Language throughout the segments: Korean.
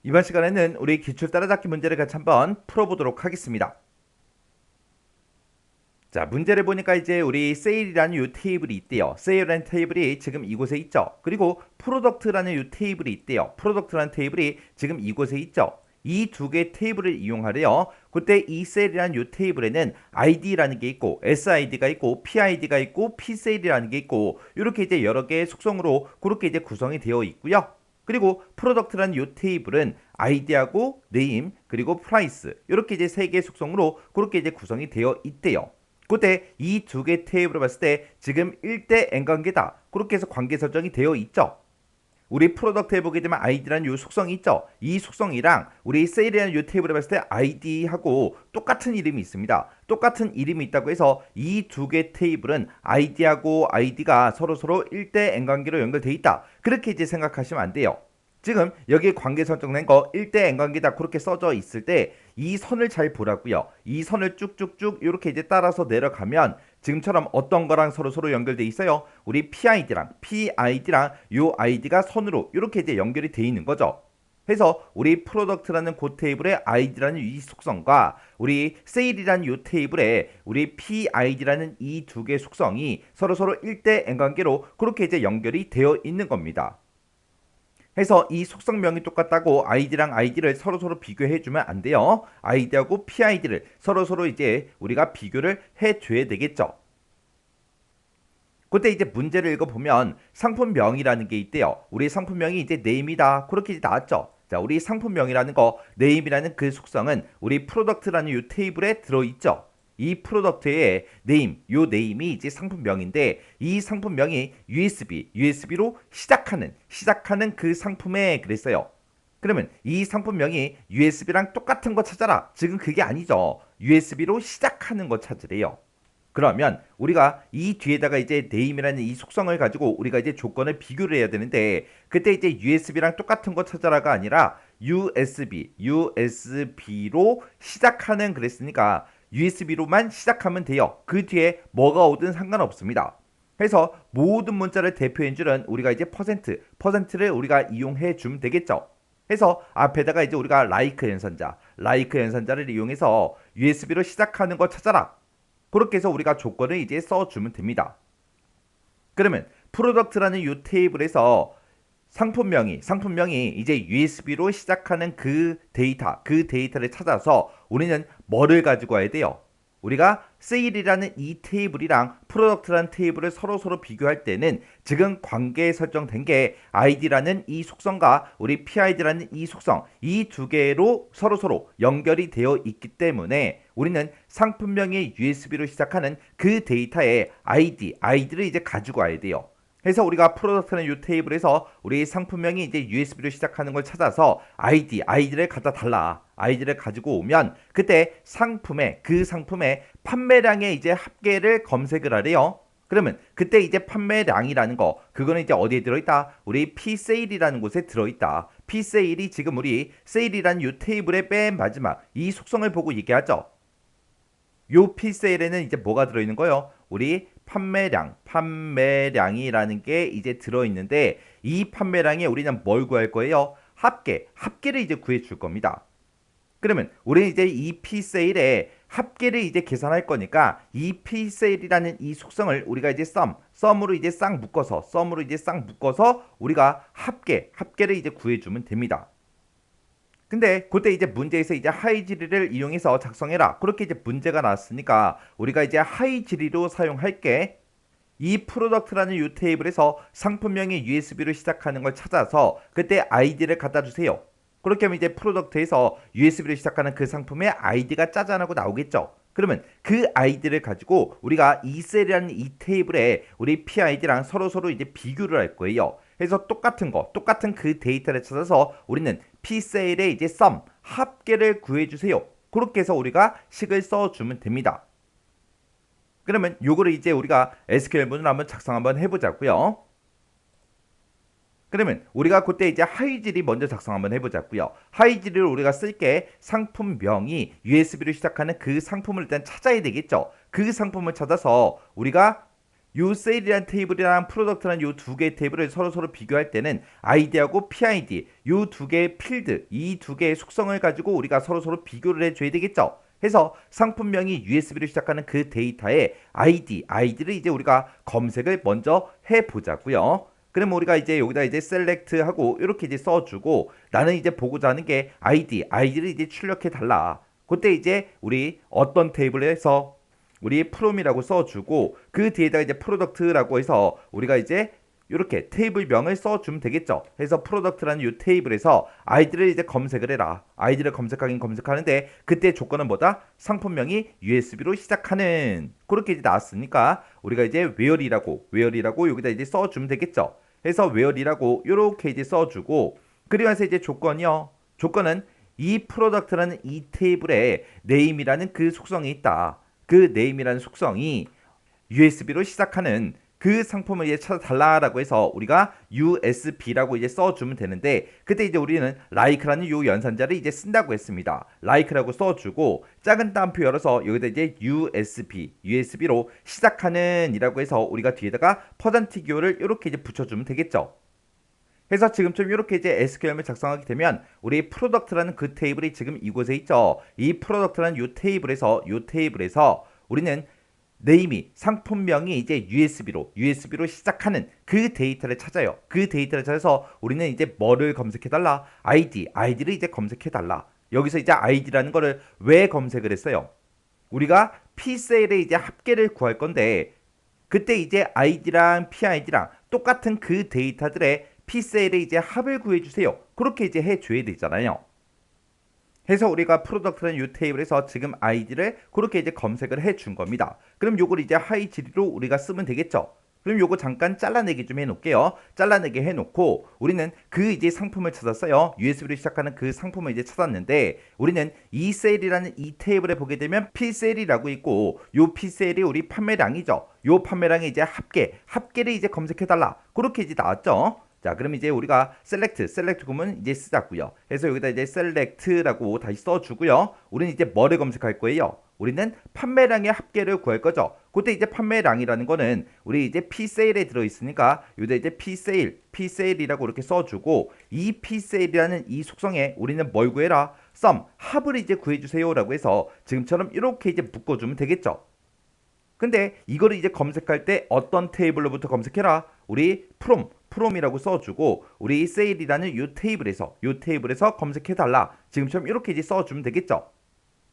이번 시간에는 우리 기출 따라잡기 문제를 같이 한번 풀어보도록 하겠습니다. 자, 문제를 보니까 이제 우리 세일이라는 이 테이블이 있대요. 세일이라는 테이블이 지금 이곳에 있죠. 그리고 프로덕트라는 이 테이블이 있대요. 프로덕트라는 테이블이 지금 이곳에 있죠. 이 두 개의 테이블을 이용하래요. 그때 이 세일이라는 이 테이블에는 ID라는 게 있고 SID가 있고 PID가 있고 PSAL이라는 게 있고 이렇게 이제 여러 개의 속성으로 그렇게 이제 구성이 되어 있고요. 그리고 프로덕트라는 이 테이블은 아이디하고 네임 그리고 프라이스 이렇게 이제 세 개의 속성으로 그렇게 이제 구성이 되어 있대요. 그때 이 두 개 테이블을 봤을 때 지금 1대 n 관계다. 그렇게 해서 관계 설정이 되어 있죠. 우리 프로덕트에 보게 되면 아이디라는 이 속성이 있죠. 이 속성이랑 우리 세일이라는 이 테이블을 봤을 때 아이디하고 똑같은 이름이 있습니다. 똑같은 이름이 있다고 해서 이 두 개 테이블은 아이디하고 아이디가 서로 1대 n 관계로 연결되어 있다. 그렇게 이제 생각하시면 안 돼요. 지금 여기 관계 설정된 거 1대 n 관계다 그렇게 써져 있을 때 이 선을 잘 보라고요. 이 선을 쭉쭉쭉 이렇게 이제 따라서 내려가면 지금처럼 어떤 거랑 서로 연결돼 있어요. 우리 PID랑 요 아이디가 선으로 이렇게 이제 연결이 돼 있는 거죠. 그래서 우리 프로덕트라는 그 테이블의 아이디라는 이 속성과 우리 세일이라는 이 테이블의 우리 PID라는 이 두 개의 속성이 서로 1대 n 관계로 그렇게 이제 연결이 되어 있는 겁니다. 해서 이 속성명이 똑같다고 아이디랑 아이디를 서로 비교해주면 안 돼요. 아이디하고 PID를 서로 이제 우리가 비교를 해줘야 되겠죠. 그때 이제 문제를 읽어보면 상품명이라는 게 있대요. 우리 상품명이 이제 네임이다. 그렇게 이제 나왔죠. 자, 우리 상품명이라는 거, 네임이라는 그 속성은 우리 프로덕트라는 이 테이블에 들어있죠. 이 프로덕트의 네임, 요 네임이 이제 상품명인데 이 상품명이 USB로 시작하는 그 상품에 그랬어요. 그러면 이 상품명이 USB랑 똑같은 거 찾아라. 지금 그게 아니죠. USB로 시작하는 거 찾으래요. 그러면 우리가 이 뒤에다가 이제 네임이라는 이 속성을 가지고 우리가 이제 조건을 비교를 해야 되는데 그때 이제 USB랑 똑같은 거 찾아라가 아니라 USB로 시작하는 그랬으니까 USB로만 시작하면 돼요. 그 뒤에 뭐가 오든 상관없습니다. 그래서 모든 문자를 대표인 줄은 우리가 이제 퍼센트를 우리가 이용해 주면 되겠죠. 해서 앞에다가 이제 우리가 라이크 연산자를 이용해서 USB로 시작하는 거 찾아라. 그렇게 해서 우리가 조건을 이제 써주면 됩니다. 그러면 프로덕트라는 이 테이블에서 상품명이 이제 USB로 시작하는 그 데이터를 찾아서 우리는 뭐를 가지고 와야 돼요? 우리가 세일이라는 이 테이블이랑 프로덕트라는 테이블을 서로 비교할 때는 지금 관계에 설정된 게 아이디라는 이 속성과 우리 PID라는 이 속성 이 두 개로 서로 연결이 되어 있기 때문에 우리는 상품명의 USB로 시작하는 그 데이터의 아이디를 이제 가지고 와야 돼요. 그래서 우리가 프로덕트는 이 테이블에서 우리 상품명이 이제 USB로 시작하는 걸 찾아서 아이디를 갖다 달라. 아이디를 가지고 오면 그때 그 상품의 판매량의 이제 합계를 검색을 하래요. 그러면 그때 이제 판매량이라는 거 그거는 이제 어디에 들어있다? 우리 P세일이라는 곳에 들어있다. P세일이 지금 우리 세일이라는 이 테이블의 맨 마지막 이 속성을 보고 얘기하죠. 요 P세일에는 이제 뭐가 들어있는 거예요? 우리 판매량이라는 게 이제 들어있는데 이 판매량에 우리는 뭘 구할 거예요? 합계를 이제 구해 줄 겁니다. 그러면 우리는 이제 이 P세일에 합계를 이제 계산할 거니까 이 P세일이라는 이 속성을 우리가 이제 썸으로 이제 싹 묶어서 우리가 합계를 이제 구해주면 됩니다. 근데 그때 이제 문제에서 이제 하이지리를 이용해서 작성해라. 그렇게 이제 문제가 나왔으니까 우리가 이제 하이지리로 사용할게. 이 프로덕트라는 이 테이블에서 상품명의 USB로 시작하는 걸 찾아서 그때 아이디를 갖다 주세요. 그렇게 하면 이제 프로덕트에서 USB로 시작하는 그 상품의 아이디가 짜잔하고 나오겠죠. 그러면 그 아이디를 가지고 우리가 이 셀이라는 이 테이블에 우리 PID랑 서로 이제 비교를 할 거예요. 그래서 똑같은 그 데이터를 찾아서 우리는 P셀의 이제 합계를 구해주세요. 그렇게 해서 우리가 식을 써주면 됩니다. 그러면 요거를 이제 우리가 SQL문을 한번 작성 한번 해보자고요. 그러면 우리가 그때 이제 하이질이 먼저 작성 한번 해보자고요. 하이질을 우리가 쓸게 상품명이 USB로 시작하는 그 상품을 일단 찾아야 되겠죠. 그 상품을 찾아서 우리가 요 세일이라는 테이블이랑 프로덕트라는 요 두 개의 테이블을 서로 비교할 때는 아이디하고 PID 요 두 개의 필드 이 두 개의 속성을 가지고 우리가 서로 비교를 해줘야 되겠죠. 해서 상품명이 USB로 시작하는 그 데이터의 아이디를 이제 우리가 검색을 먼저 해보자고요. 그럼 우리가 이제 여기다 이제 셀렉트 하고 이렇게 이제 써주고 나는 이제 보고자 하는 게 아이디를 이제 출력해 달라. 그때 이제 우리 어떤 테이블에서 우리 프롬이라고 써주고 그 뒤에다가 이제 프로덕트라고 해서 우리가 이제 이렇게 테이블명을 써주면 되겠죠. 해서 프로덕트라는 이 테이블에서 아이디를 이제 검색을 해라. 아이디를 검색하긴 검색하는데 그때 조건은 뭐다? 상품명이 USB로 시작하는 그렇게 이제 나왔으니까 우리가 이제 where이라고 여기다 이제 써주면 되겠죠. 해서 where이라고 이렇게 이제 써주고 그리면서 이제 조건이요. 조건은 이 프로덕트라는 이 테이블에 name이라는 그 속성이 있다. 그 name이라는 속성이 USB로 시작하는 그 상품을 이제 찾아달라라고 해서 우리가 USB라고 이제 써주면 되는데 그때 이제 우리는 like라는 요 연산자를 이제 쓴다고 했습니다. like라고 써주고 작은 따옴표 열어서 여기다 이제 USB로 시작하는이라고 해서 우리가 뒤에다가 퍼센티기호를 이렇게 이제 붙여주면 되겠죠. 해서 지금쯤 이렇게 이제 SQL을 작성하게 되면 우리 프로덕트라는 그 테이블이 지금 이곳에 있죠. 이 프로덕트라는 요 테이블에서 우리는 네임이 상품명이 이제 USB로 시작하는 그 데이터를 찾아요. 그 데이터를 찾아서 우리는 이제 뭐를 검색해달라? 아이디를 이제 검색해달라. 여기서 이제 아이디라는 거를 왜 검색을 했어요? 우리가 P셀의 이제 합계를 구할 건데 그때 이제 아이디랑 PID랑 똑같은 그 데이터들의 P셀의 이제 합을 구해주세요. 그렇게 이제 해줘야 되잖아요. 해서 우리가 프로덕트라는 이 테이블에서 지금 아이디를 그렇게 이제 검색을 해준 겁니다. 그럼 요걸 이제 하이지리로 우리가 쓰면 되겠죠. 그럼 요거 잠깐 잘라내기 좀 해놓을게요. 잘라내기 해놓고 우리는 그 이제 상품을 찾았어요. USB로 시작하는 그 상품을 이제 찾았는데 우리는 이 셀이라는 이 테이블에 보게 되면 P셀이라고 있고 요 P셀이 우리 판매량이죠. 요 판매량의 이제 합계를 이제 검색해달라. 그렇게 이제 나왔죠. 자, 그럼 이제 우리가 셀렉트 구문 이제 쓰자고요. 그래서 여기다 이제 셀렉트라고 다시 써주고요. 우리는 이제 뭐를 검색할 거예요? 우리는 판매량의 합계를 구할 거죠. 그때 이제 판매량이라는 거는 우리 이제 P세일에 들어있으니까 여기다 이제 P세일이라고 이렇게 써주고 이 P세일이라는 이 속성에 우리는 뭘 구해라? sum, 합을 이제 구해주세요라고 해서 지금처럼 이렇게 이제 묶어주면 되겠죠. 근데 이거를 이제 검색할 때 어떤 테이블로부터 검색해라? 우리 프롬이라고 써주고 우리 세일이라는 요 테이블에서 검색해달라. 지금처럼 이렇게 이제 써주면 되겠죠.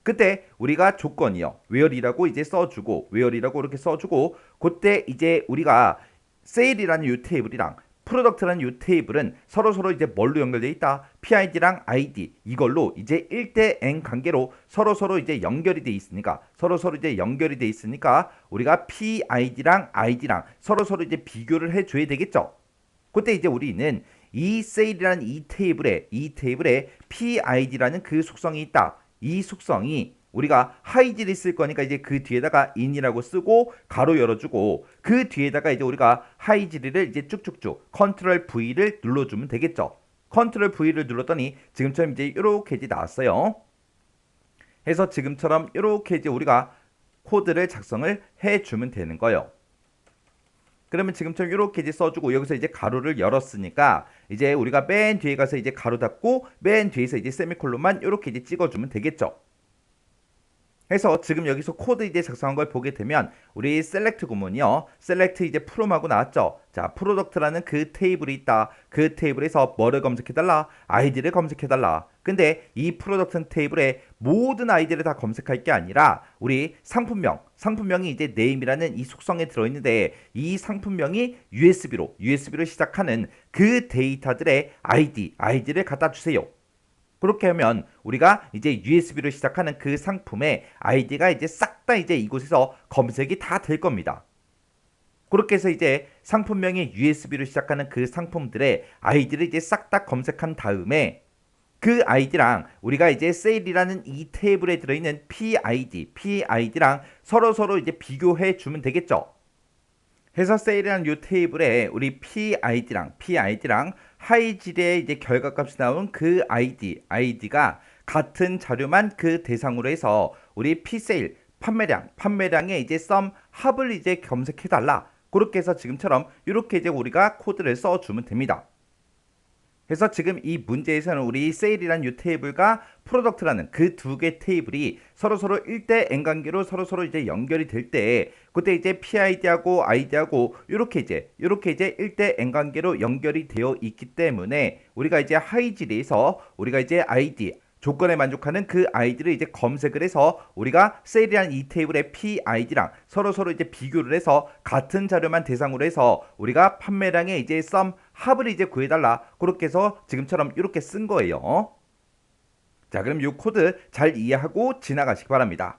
그때 우리가 조건이요. where이라고 이제 써주고 where이라고 이렇게 써주고 그때 이제 우리가 세일이라는 요 테이블이랑 프로덕트라는 요 테이블은 서로 이제 뭘로 연결되어 있다? PID랑 ID 이걸로 이제 1대 N 관계로 서로 이제 연결이 돼 있으니까 이제 연결이 돼 있으니까 우리가 PID랑 ID랑 서로 이제 비교를 해줘야 되겠죠. 그때 이제 우리는 이 세일이라는 이 테이블에 PID라는 그 속성이 있다. 이 속성이 우리가 하이지를 쓸 거니까 이제 그 뒤에다가 in이라고 쓰고 가로 열어주고 그 뒤에다가 이제 우리가 하이지를 이제 쭉쭉쭉 컨트롤 V를 눌러주면 되겠죠. 컨트롤 V를 눌렀더니 지금처럼 이제 이렇게 이제 나왔어요. 해서 지금처럼 이렇게 이제 우리가 코드를 작성을 해주면 되는 거예요. 그러면 지금처럼 이렇게 이제 써주고 여기서 이제 가로를 열었으니까 이제 우리가 맨 뒤에 가서 이제 가로 닫고 맨 뒤에서 이제 세미콜론만 이렇게 이제 찍어주면 되겠죠. 해서 지금 여기서 코드 이제 작성한 걸 보게 되면 우리 셀렉트 구문이요. 셀렉트 이제 프롬하고 나왔죠. 자, 프로덕트라는 그 테이블이 있다. 그 테이블에서 뭐를 검색해달라? 아이디를 검색해달라. 근데 이 프로덕트 테이블에 모든 아이디를 다 검색할 게 아니라 우리 상품명이 이제 name이라는 이 속성에 들어있는데 이 상품명이 USB로 시작하는 그 데이터들의 아이디를 갖다 주세요. 그렇게 하면 우리가 이제 USB로 시작하는 그 상품의 아이디가 이제 싹 다 이제 이곳에서 검색이 다 될 겁니다. 그렇게 해서 이제 상품명이 USB로 시작하는 그 상품들의 아이디를 이제 싹 다 검색한 다음에 그 아이디랑 우리가 이제 세일이라는 이 테이블에 들어있는 PID랑 서로 이제 비교해 주면 되겠죠. 해서 세일이라는 이 테이블에 우리 PID랑 하이질의 이제 결과값이 나온 그 아이디가 같은 자료만 그 대상으로 해서 우리 P세일 판매량의 이제 썸 합을 이제 검색해달라. 그렇게 해서 지금처럼 이렇게 이제 우리가 코드를 써주면 됩니다. 그래서 지금 이 문제에서는 우리 세일이라는 이 테이블과 프로덕트라는 그 두 개 테이블이 서로서로 1대 n 관계로 서로서로 이제 연결이 될 때 그때 이제 PID하고 ID하고 이렇게 이제 1대 n 관계로 연결이 되어 있기 때문에 우리가 이제 하이질에서 우리가 이제 ID 조건에 만족하는 그 아이디를 이제 검색을 해서 우리가 셀이라는 이 테이블의 PID랑 서로서로 이제 비교를 해서 같은 자료만 대상으로 해서 우리가 판매량의 이제 썸 합을 이제 구해달라. 그렇게 해서 지금처럼 이렇게 쓴 거예요. 자, 그럼 이 코드 잘 이해하고 지나가시기 바랍니다.